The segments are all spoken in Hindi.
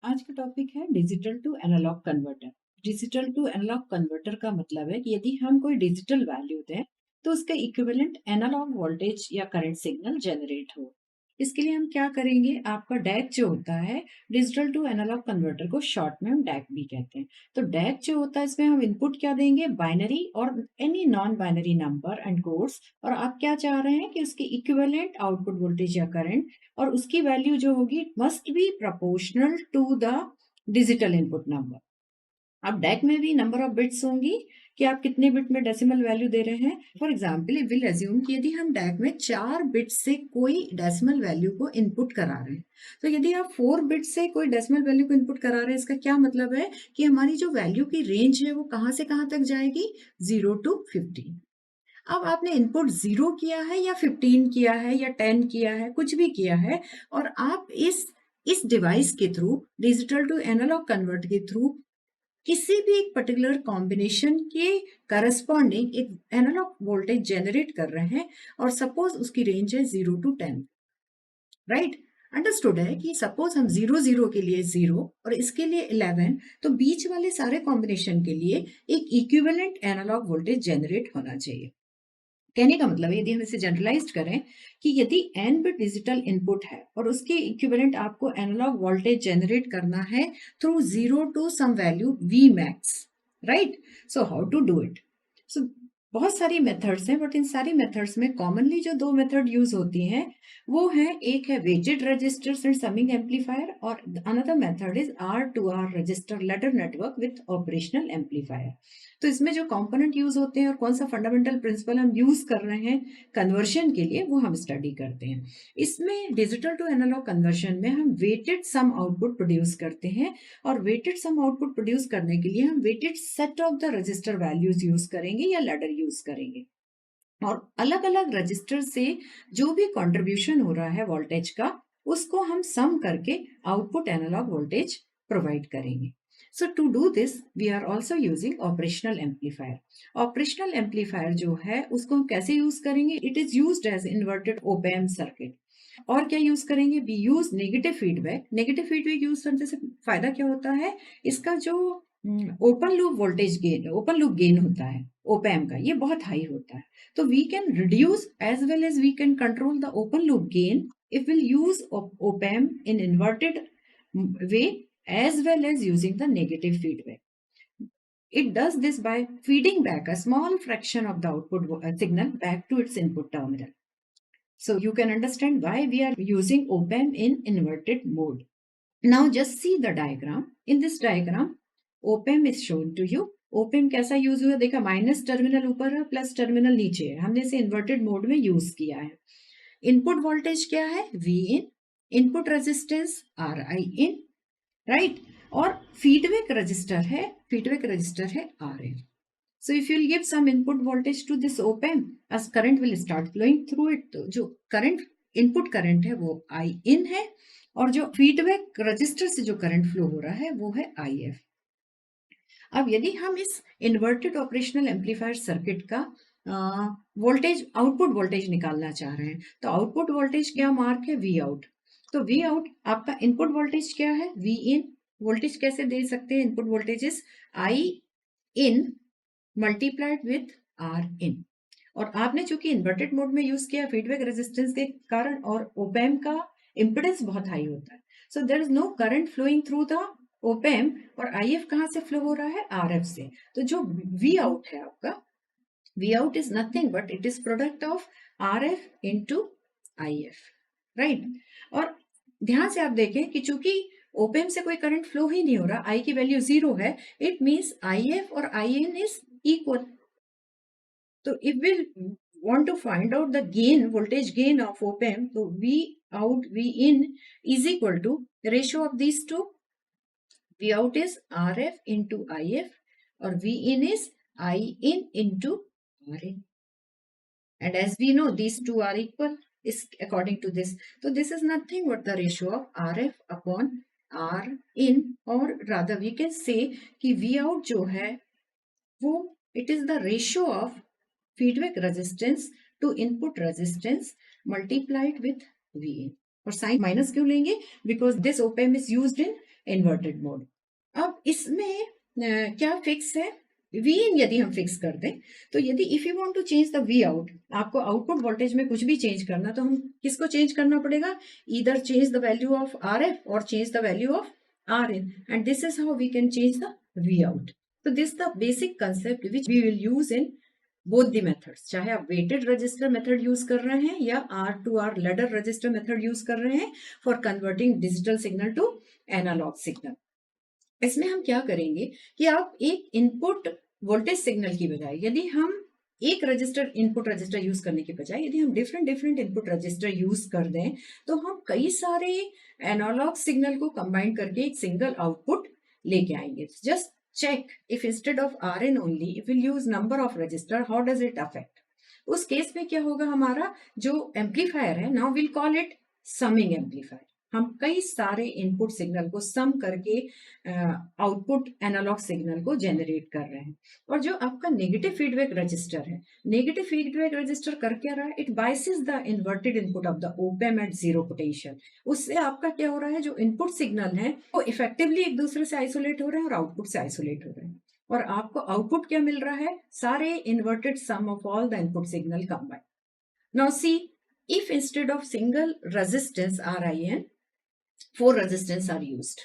आज का टॉपिक है digital to analogue converter. Digital to analogue converter का मतलब है कि यदि हम कोई डिजिटल वैल्यू दें तो उसका इक्विवेलेंट एनालॉग वोल्टेज या करंट सिग्नल जनरेट हो। इसके लिए हम क्या करेंगे, आपका डैक जो होता है, डिजिटल टू एनालॉग कन्वर्टर को शॉर्ट में हम डैक भी कहते हैं। तो डैक जो होता है इसमें हम इनपुट क्या देंगे, बाइनरी और any non binary number and codes, और आप क्या चाह रहे हैं कि उसके इक्विवेलेंट आउटपुट वोल्टेज या करंट और उसकी वैल्यू जो होगी must be proportional to the digital input number. अब डैक में भी नंबर ऑफ बिट्स होंगी कि आप कितने बिट में डेसिमल वैल्यू दे रहे हैं। फॉर एग्जांपल विल एज्यूम कि यदि हम डैक में 4 बिट से कोई डेसिमल वैल्यू को इनपुट करा रहे हैं, तो यदि आप 4 बिट से कोई डेसिमल वैल्यू को इनपुट करा रहे हैं, इसका क्या मतलब है कि हमारी जो वैल्यू की रेंज है वो कहां से कहां तक जाएगी, 0 to 15। अब आपने इनपुट 0 किया है या 15 किया है या 10 किया है, कुछ भी किया है, और आप इस डिवाइस के through, digital to analogue convert के थ्रू किसी भी एक पर्टिकुलर कॉम्बिनेशन के करस्पॉन्डिंग एक एनालॉग वोल्टेज जनरेट कर रहे हैं, और सपोज उसकी रेंज है 0 to 10, राइट। अंडरस्टूड है कि सपोज हम 0 0 के लिए 0 और इसके लिए 11, तो बीच वाले सारे कॉम्बिनेशन के लिए एक इक्विवेलेंट एनालॉग वोल्टेज जनरेट होना चाहिए। कहने का मतलब है, यदि हम इसे जनरलाइज करें कि यदि n बिट डिजिटल इनपुट है और उसके इक्विवेलेंट आपको एनालॉग वोल्टेज जनरेट करना है through 0 to some value v max, right. So how to do it. So बहुत सारी मेथड्स हैं, बट इन सारी मेथड्स में कॉमनली जो दो मेथड यूज होती हैं वो है, एक है weighted resistors and summing amplifier, और another method is R2R resistor ladder network with operational amplifier. तो इसमें जो कंपोनेंट यूज होते हैं और कौन सा फंडामेंटल प्रिंसिपल हम यूज कर रहे हैं कन्वर्शन के लिए, वो हम स्टडी करते हैं। इसमें डिजिटल टू एनालॉग कन्वर्शन में हम वेटेड सम आउटपुट प्रोड्यूस करते हैं, और वेटेड सम आउटपुट प्रोड्यूस करने के लिए हम weighted set of the resistor values use करेंगे या लैडर यूज करेंगे, और अलग अलग रजिस्टर से जो भी कंट्रीब्यूशन हो रहा है वोल्टेज का, उसको हम सम करके आउटपुट एनालॉग वोल्टेज प्रोवाइड करेंगे। So to do this we are also using operational amplifier. Operational amplifier जो है उसको हम कैसे यूज करेंगे, it is used as inverted opamp circuit. और क्या यूज करेंगे, we use negative feedback. Negative feedback use करने से फायदा क्या होता है, इसका जो open loop voltage gain, open loop gain होता है ओपैम्प का, ये बहुत हाई होता है। तो we can reduce as well as we can control the open loop gain if we'll use op-amp in inverted way as well as using the negative feedback. It does this by feeding back a small fraction of the output signal back to its input terminal. So you can understand why we are using op-amp in inverted mode. Now just see the diagram. In this diagram, op-amp is shown to you. Op-amp कैसा यूज हुआ, देखा माइनस टर्मिनल ऊपर है, प्लस टर्मिनल नीचे है, हमने इसे इन्वर्टेड मोड में यूज किया है। इनपुट वोल्टेज क्या है, V in, input resistance R I in, right, और फीडबैक रजिस्टर है R in. So if you will give some input voltage to this op amp, as current will start flowing through it, तो जो करंट इनपुट करंट है वो आई इन है, और जो फीडबैक रजिस्टर से जो करंट फ्लो हो रहा है वो है आई एफ। अब यदि हम इस इन्वर्टेड ऑपरेशनल एम्पलीफायर सर्किट का वोल्टेज, आउटपुट वोल्टेज निकालना चाह रहे हैं, तो आउटपुट वोल्टेज क्या मार्क है, वी आउट। तो वी आउट आपका इनपुट वोल्टेज क्या है, वी इन। वोल्टेज कैसे दे सकते हैं, input voltage is I in multiplied with R in, और आपने चूंकि इन्वर्टेड मोड में यूज किया फीडबैक रेजिस्टेंस के कारण, और ओपैम्प का इम्पिडेंस बहुत हाई होता है, so there is no current flowing through the op amp, और आईएफ कहां से फ्लो हो रहा है, आरएफ से। तो जो वी आउट है आपका, V out is nothing but it is product of RF into IF, right. और ध्यान से आप देखें कि चूंकि ओपैम्प से कोई करंट फ्लो ही नहीं हो रहा, आई की वैल्यू 0 है, इट मींस आईएफ और आईएन इज इक्वल। तो if we want to find out the gain, voltage gain of op-amp, so V out V in is equal to the ratio of these two. V out is RF into IF, or V in is I in into R in, and as we know these two are equal is according to this. So this is nothing but the ratio of RF upon R in, or rather we can say कि V out जो है वो it is the ratio of feedback resistance to input resistance multiplied with V in. और साइन माइनस क्यों लेंगे, because this op amp is used in inverted mode. अब इसमें क्या फिक्स है, वी इन यदि हम फिक्स कर दें, तो यदि if you want to change the V out, आपको आउटपुट वोल्टेज में कुछ भी चेंज करना, तो हम किसको चेंज करना पड़ेगा, either change the value of R F और change the value of R in, and this is how we can change the V out. तो this the basic concept which we will use in both the methods, चाहे आप वेटेड रजिस्टर मेथड यूज कर रहे हैं या R to R ladder resistor method use कर रहे हैं for converting digital signal to analogue signal. इसमें हम क्या करेंगे कि आप एक इनपुट वोल्टेज सिग्नल की बजाय, यदि हम एक रजिस्टर इनपुट रजिस्टर यूज करने के बजाय यदि हम different different input register use कर दें, तो हम कई सारे एनालॉग सिग्नल को कंबाइन करके एक सिंगल आउटपुट लेके आएंगे। Just check if instead of Rn only if we'll use number of register, how does it affect? उस केस में क्या होगा, हमारा जो एम्पलीफायर है, now will call it summing amplifier, हम कई सारे इनपुट सिग्नल को सम करके आउटपुट एनालॉग सिग्नल को जनरेट कर रहे हैं। और जो आपका नेगेटिव फीडबैक रजिस्टर है, नेगेटिव फीडबैक रजिस्टर कर क्या रहा है, it biases the inverted input of the op amp at zero potential. उससे आपका क्या हो रहा है, जो इनपुट सिग्नल है वो इफेक्टिवली एक दूसरे से आइसोलेट हो रहे हैं और आउटपुट से आइसोलेट हो रहे हैं, और आपको आउटपुट क्या मिल रहा है, सारे inverted sum of all the input signal combined. Now see, if instead of single resistance RIN 4 resistance are used,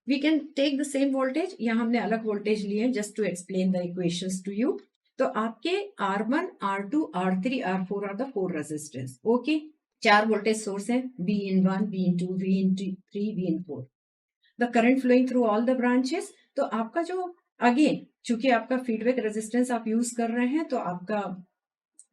we can take the same voltage, यहाँ हमने अलग वोल्टेज लिए just to explain the equations to you। तो आपके R1 R2 R3 R4 are the 4 resistance, okay। 4 voltage source हैं, V in 1 V in 2 V in 3 V in 4, the current flowing through all the branches। तो आपका जो अगेन चूंकि आपका फीडबैक रेजिस्टेंस आप यूज कर रहे हैं, तो आपका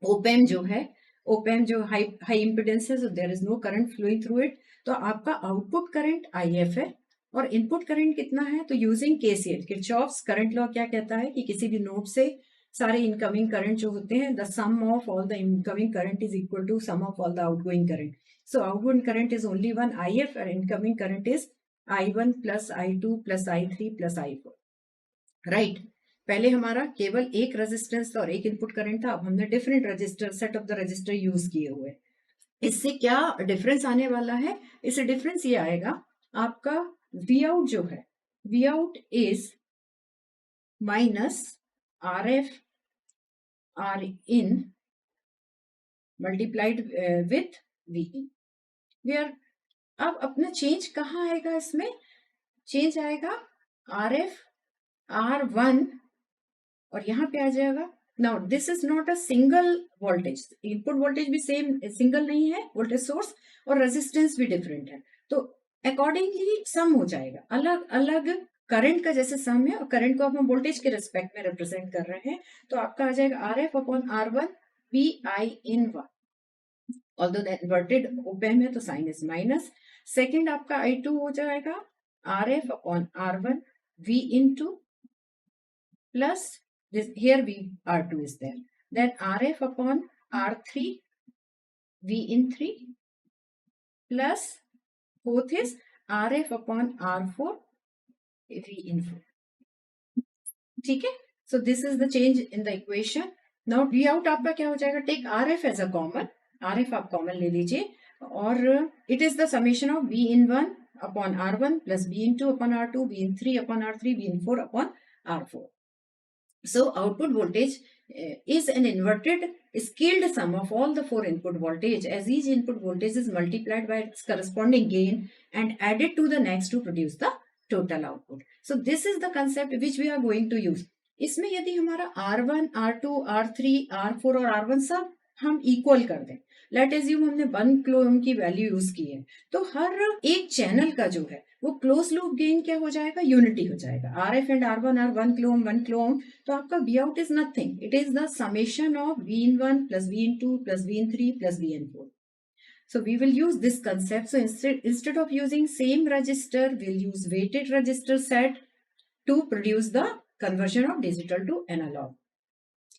ओप-एम्प जो है, ओप-एम्प जो हाई इंपिडेंस है, so there is no current flowing through it, तो आपका आउटपुट करंट IF है और इनपुट करंट कितना है, तो using KCL Kirchhoff's current law क्या कहता है कि किसी भी नोड से सारे इनकमिंग करंट जो होते हैं, the sum of all the incoming current is equal to sum of all the outgoing current. So outgoing current is only one IF और incoming current is I1 plus I2 plus I3 plus I4, right. पहले हमारा केवल एक रेजिस्टेंस और एक इनपुट करंट था, अब हमने different register set of the register use किए हुए। इससे क्या डिफरेंस आने वाला है, इससे डिफरेंस ये आएगा, आपका वी आउट जो है, V out is minus RF R in multiplied with V in, where अब अपना चेंज कहाँ आएगा, इसमें चेंज आएगा RF R1 और यहाँ पे आ जाएगा। Now this is not a single voltage, input voltage भी सेम सिंगल नहीं है वोल्टेज सोर्स, और रेजिस्टेंस भी डिफरेंट है, तो अकॉर्डिंगली सम हो जाएगा, अलग अलग करंट का जैसे सम है, और करंट को हम वोल्टेज के रिस्पेक्ट में रिप्रेजेंट कर रहे हैं, तो आपका आ जाएगा RF upon R1 VI in 1, although that inverted op amp है तो साइन इज माइनस। सेकेंड आपका I2 हो जाएगा RF upon R1 V into plus this, here V R2 is there, then RF upon R3 V in 3 plus fourth is RF upon R4 V in 4, ठीक है। so this is the change in the equation। now V out आपका क्या हो जाएगा, take RF as a common, RF आप कॉमन ले लीजिए, और it is the summation of V in 1 upon R1 plus V in 2 upon R2 V in 3 upon R3 V in 4 upon R4। So output voltage is an inverted scaled sum of all the 4 input voltage, as each input voltage is multiplied by its corresponding gain and added to the next to produce the total output। So this is the concept which we are going to use। इसमें यदि हमारा R1 R2 R3 R4 और R1 सब हम इक्वल कर दें, लेट एज्यूम हमने 1 किलो ओम की वैल्यू यूज की है, तो हर एक चैनल का जो है वो क्लोज लूप गेन क्या हो जाएगा, यूनिटी हो जाएगा। RF and R1 R 1 kilo ohm 1 kilo ohm, तो आपका V out is nothing, it is the summation of V in 1 plus V in 2 plus V in 3 plus V in 4। So we will use this concept। So instead of using same register, we'll use weighted register set to produce the conversion of digital to analog।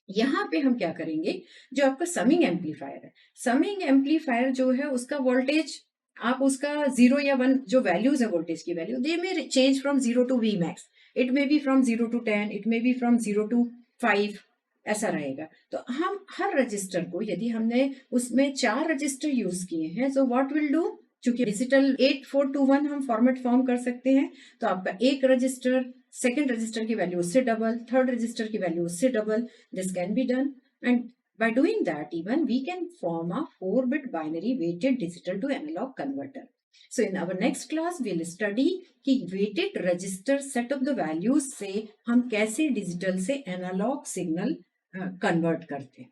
यहाँ पे हम क्या करेंगे, जो आपका समिंग एम्पलीफायर है, समिंग एम्पलीफायर जो है उसका वोल्टेज आप उसका 0 या 1 जो वैल्यूज है वोल्टेज की value, they may change from 0 to V max, it may be from 0 to 10, it may be from 0 to 5, ऐसा रहेगा। तो हम हर रजिस्टर को, यदि हमने उसमें 4 रजिस्टर यूज किए हैं, सो व्हाट विल डू, चूंकि डिजिटल 8421 हम फॉर्मेट फॉर्म कर सकते हैं, तो आपका एक रजिस्टर सेकंड रजिस्टर की वैल्यू उससे डबल, थर्ड रजिस्टर की वैल्यू उससे double, this can be done and by doing that even we can form a 4-bit binary weighted digital to analog converter. So in our next class we'll study कि weighted register set of the values से हम कैसे डिजिटल से एनालॉग सिग्नल कन्वर्ट करते हैं.